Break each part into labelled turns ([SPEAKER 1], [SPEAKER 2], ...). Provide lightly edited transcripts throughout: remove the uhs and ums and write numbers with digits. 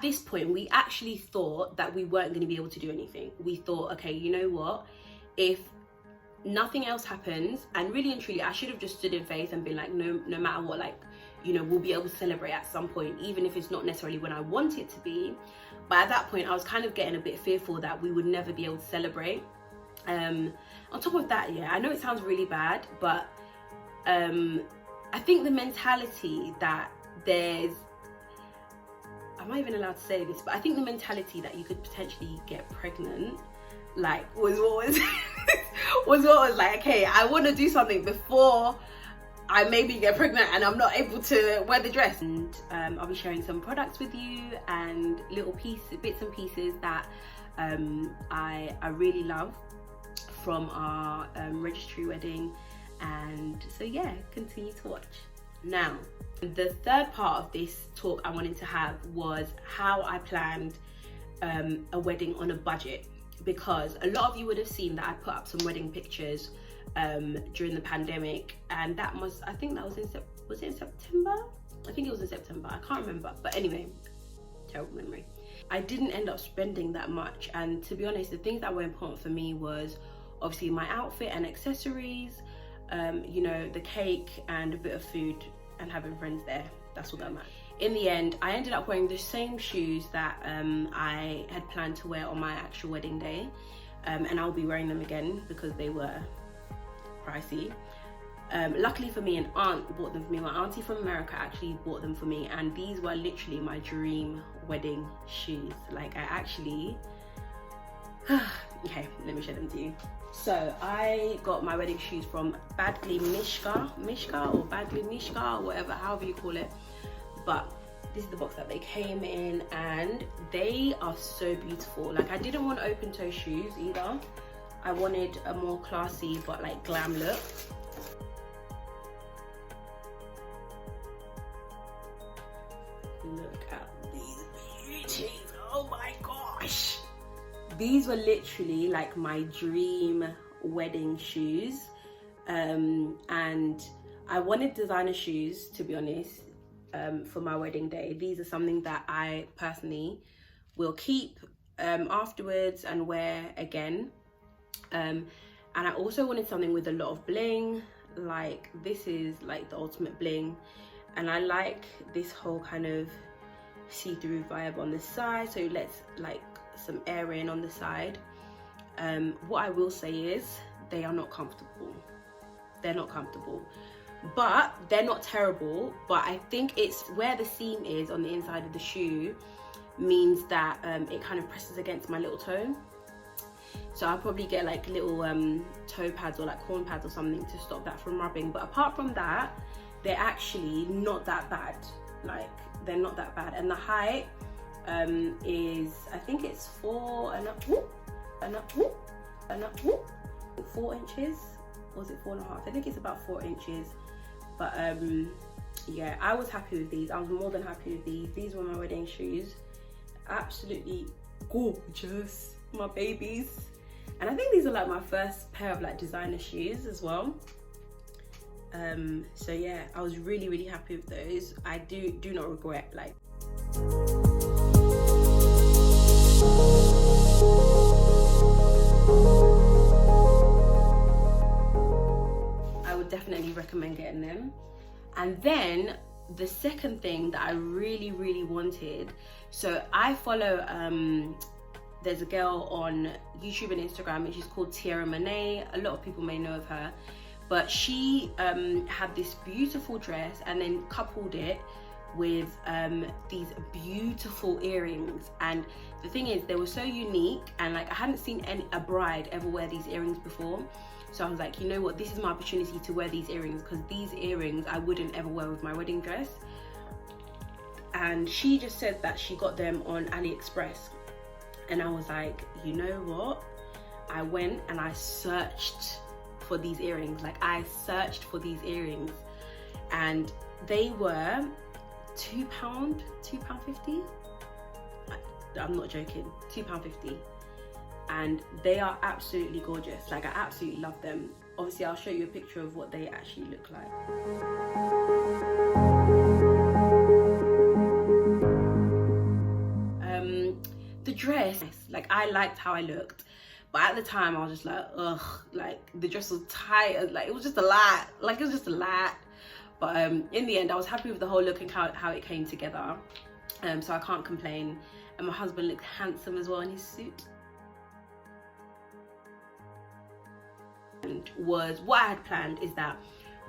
[SPEAKER 1] this point, we actually thought that we weren't going to be able to do anything. We thought, okay, you know what? If nothing else happens, and really and truly, I should have just stood in faith and been like, no matter what, like, you know, we'll be able to celebrate at some point, even if it's not necessarily when I want it to be. But at that point, I was kind of getting a bit fearful that we would never be able to celebrate. On top of that, yeah, I know it sounds really bad, but I think the mentality that there's, I'm not even allowed to say this, but I think the mentality that you could potentially get pregnant, like, was what was was what was like, okay, I want to do something before I maybe get pregnant and I'm not able to wear the dress. And I'll be sharing some products with you and little bits and pieces that I really love from our registry wedding. And so yeah, continue to watch. Now, the third part of this talk I wanted to have was how I planned a wedding on a budget, because a lot of you would have seen that I put up some wedding pictures during the pandemic, and that was, I think that was was it in September? I think it was in September, I can't remember, but anyway, terrible memory. I didn't end up spending that much, and to be honest, the things that were important for me was obviously my outfit and accessories, you know, the cake and a bit of food and having friends there. That's all that matters. In the end, I ended up wearing the same shoes that I had planned to wear on my actual wedding day, and I'll be wearing them again because they were pricey. Luckily for me, an aunt bought them for me. My auntie from America actually bought them for me, and these were literally my dream wedding shoes. Like, I actually okay, let me show them to you. So I got my wedding shoes from Badgley Mischka or Badgley Mischka, or whatever, however you call it. But this is the box that they came in, and they are so beautiful. Like, I didn't want open toe shoes either. I wanted a more classy but like glam look. Look at these beauties, oh my gosh. These were literally like my dream wedding shoes, and I wanted designer shoes, to be honest, for my wedding day. These are something that I personally will keep afterwards and wear again, and I also wanted something with a lot of bling. Like, this is like the ultimate bling, and I like this whole kind of see-through vibe on the side, so let's like some airing on the side. What I will say is they are not comfortable. They're not comfortable, but they're not terrible. But I think it's where the seam is on the inside of the shoe means that it kind of presses against my little toe. So I'll probably get like little toe pads or like corn pads or something to stop that from rubbing. But apart from that, they're actually not that bad. Like, they're not that bad. And the height is, I think it's 4 inches, or was it 4.5? I think it's about 4 inches. But yeah, I was happy with these. I was more than happy with these. These were my wedding shoes. Absolutely gorgeous, my babies. And I think these are like my first pair of like designer shoes as well. So yeah, I was really happy with those. I do not regret, like. I would definitely recommend getting them. And then the second thing that I really wanted, so I follow there's a girl on YouTube and Instagram, and she's called Tierra Monet. A lot of people may know of her, but she had this beautiful dress and then coupled it with these beautiful earrings. And the thing is, they were so unique, and like, I hadn't seen a bride ever wear these earrings before. So I was like, you know what, this is my opportunity to wear these earrings, because these earrings I wouldn't ever wear with my wedding dress. And she just said that she got them on AliExpress, and I was like, you know what, I went and I searched for these earrings. Like, I searched for these earrings, and they were £2.50. I'm not joking, £2.50. And they are absolutely gorgeous. Like, I absolutely love them. Obviously, I'll show you a picture of what they actually look like. dress, like I liked how I looked, but at the time I was just like, ugh, like the dress was tight, like it was just a lot, but in the end I was happy with the whole look and how it came together, so I can't complain. And my husband looked handsome as well in his suit. And was what I had planned is that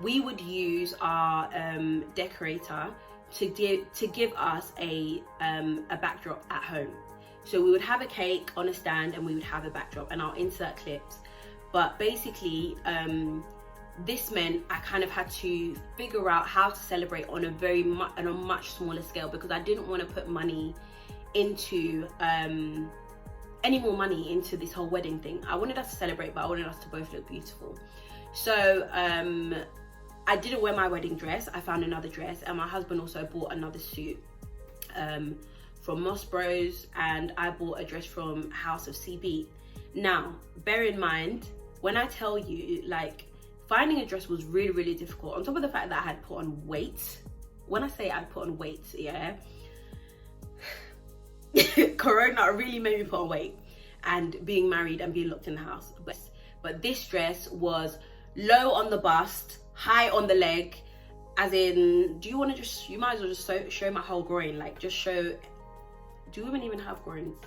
[SPEAKER 1] we would use our decorator to give us a backdrop at home. So we would have a cake on a stand and we would have a backdrop, and I'll insert clips. But basically, this meant I kind of had to figure out how to celebrate on a much smaller scale, because I didn't want to put money into any more money into this whole wedding thing. I wanted us to celebrate, but I wanted us to both look beautiful. So I didn't wear my wedding dress. I found another dress, and my husband also bought another suit from Moss Bros, and I bought a dress from House of CB. Now, bear in mind, when I tell you, like, finding a dress was really, really difficult. On top of the fact that I had put on weight. When I say I put on weight, yeah, Corona really made me put on weight, and being married and being locked in the house. But this dress was low on the bust, high on the leg, as in, you might as well just show my whole groin, like just show, do women even have groins?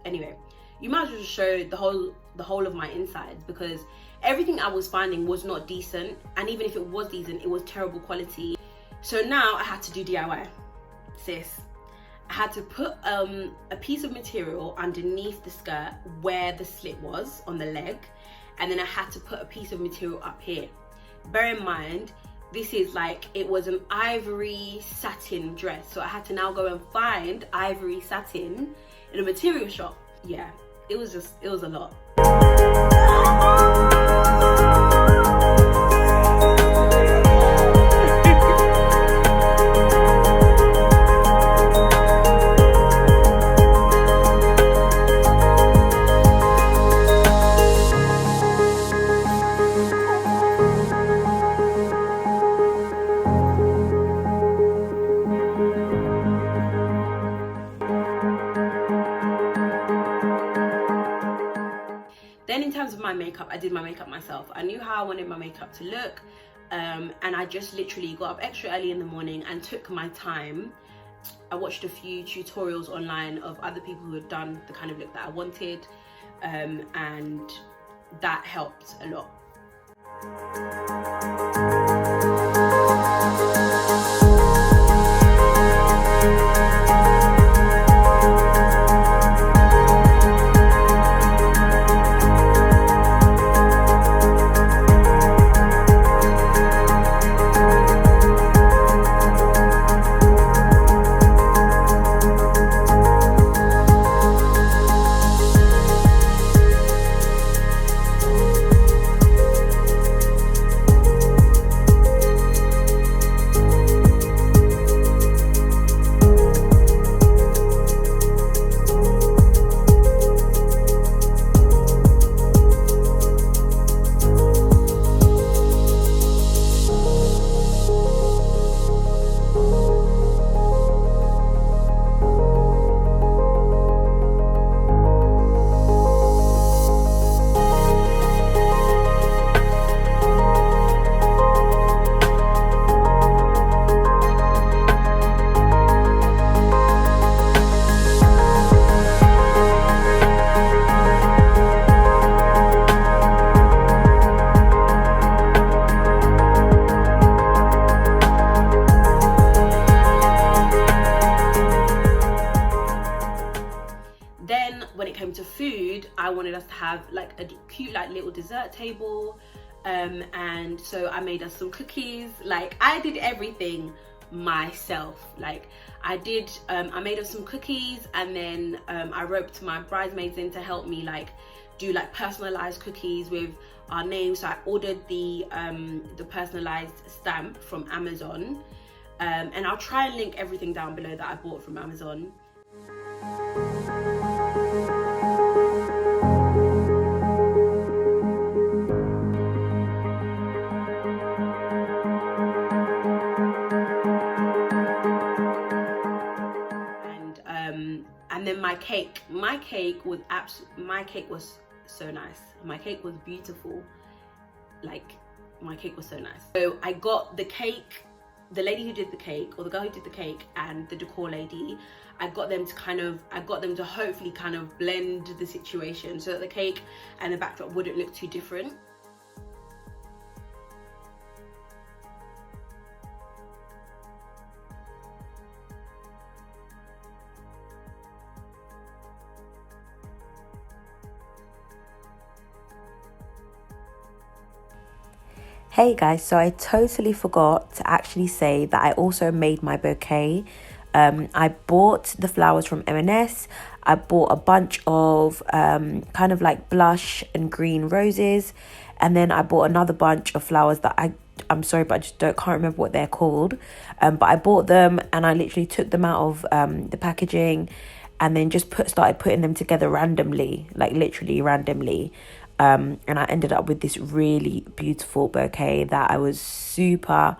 [SPEAKER 1] Anyway, you might as well just show the whole of my insides, because everything I was finding was not decent, and even if it was decent, it was terrible quality. So now I had to do DIY, sis. I had to put a piece of material underneath the skirt where the slit was on the leg, and then I had to put a piece of material up here. Bear in mind, this is like, it was an ivory satin dress, so I had to now go and find ivory satin in a material shop. Yeah, it was a lot. Then in terms of my makeup, I did my makeup myself. I knew how I wanted my makeup to look, and I just literally got up extra early in the morning and took my time. I watched a few tutorials online of other people who had done the kind of look that I wanted, and that helped a lot. I wanted us to have like a cute like little dessert table, and so I made us some cookies. Like I did everything myself. Like I made us some cookies, and then I roped my bridesmaids in to help me like do like personalized cookies with our names. So I ordered the personalized stamp from Amazon, and I'll try and link everything down below that I bought from Amazon. And then my cake was so nice. My cake was beautiful. Like, my cake was so nice. So I got the cake, the lady who did the cake, or the girl who did the cake, and the decor lady, I got them to hopefully kind of blend the situation so that the cake and the backdrop wouldn't look too different.
[SPEAKER 2] Hey guys, so I totally forgot to actually say that I also made my bouquet. I bought the flowers from M&S. I bought a bunch of kind of like blush and green roses, and then I bought another bunch of flowers that I'm sorry, but I just can't remember what they're called. But I bought them and I literally took them out of the packaging, and then just started putting them together randomly, like literally randomly. And I ended up with this really beautiful bouquet that I was super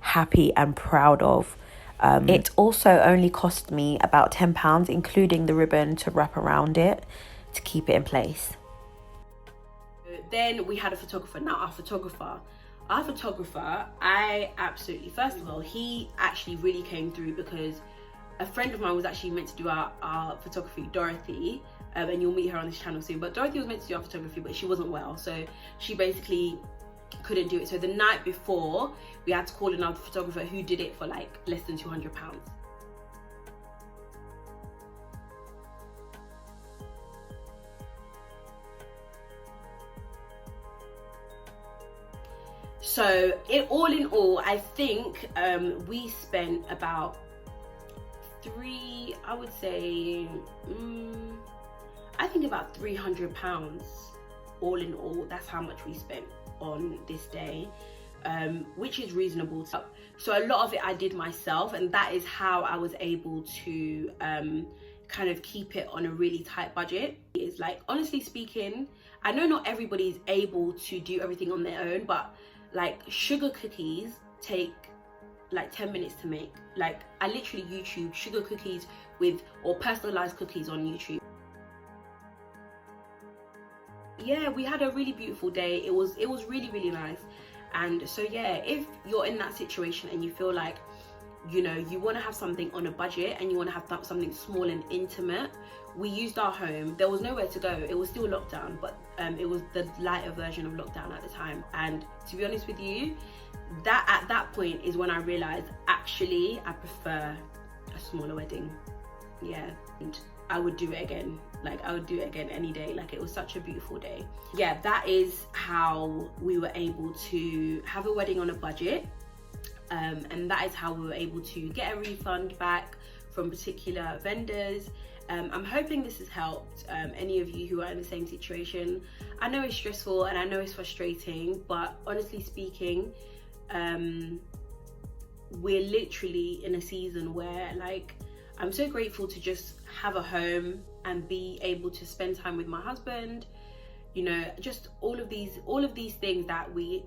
[SPEAKER 2] happy and proud of. It also only cost me about £10, including the ribbon to wrap around it to keep it in place.
[SPEAKER 1] Then we had a photographer. Now our photographer, I absolutely, first of all, he actually really came through, because a friend of mine was actually meant to do our photography, Dorothy, and you'll meet her on this channel soon. But Dorothy was meant to do our photography, but she wasn't well, so she basically couldn't do it. So the night before, we had to call another photographer who did it for like less than £200. So all in all, I think we spent about about £300 all in all. That's how much we spent on this day, which is reasonable. So a lot of it I did myself, and that is how I was able to kind of keep it on a really tight budget. It's like, honestly speaking, I know not everybody is able to do everything on their own, but like sugar cookies take like 10 minutes to make. Like, I literally YouTube sugar cookies or personalized cookies on YouTube. Yeah, we had a really beautiful day. It was really, really nice. And so yeah, if you're in that situation and you feel like, you know, you want to have something on a budget and you want to have something small and intimate, we used our home. There was nowhere to go. It was still lockdown, but it was the lighter version of lockdown at the time. And to be honest with you, that at that point is when I realized, actually, I prefer a smaller wedding. Yeah, and I would do it again. Like, I would do it again any day. Like, it was such a beautiful day. Yeah, that is how we were able to have a wedding on a budget. And that is how we were able to get a refund back from particular vendors. I'm hoping this has helped any of you who are in the same situation. I know it's stressful and I know it's frustrating, but honestly speaking, we're literally in a season where, like, I'm so grateful to just have a home and be able to spend time with my husband. You know, just all of these things that we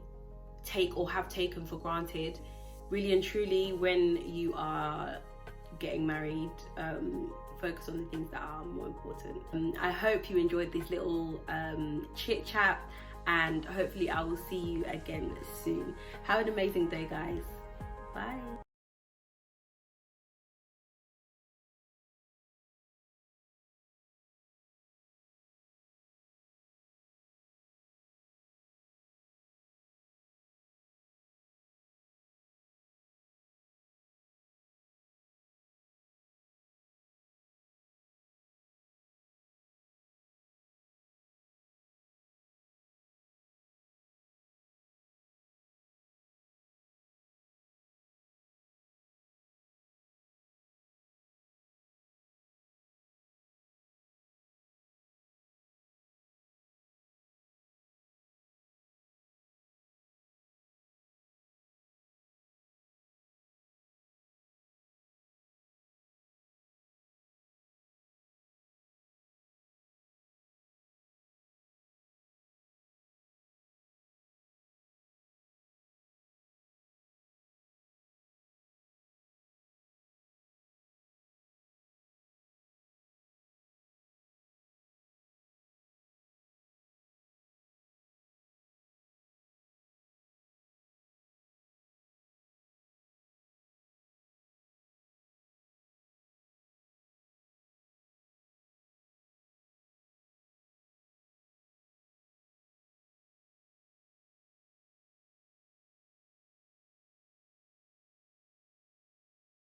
[SPEAKER 1] take or have taken for granted. Really and truly, when you are getting married, focus on the things that are more important. I hope you enjoyed this little chit chat, and hopefully I will see you again soon. Have an amazing day, guys. Bye.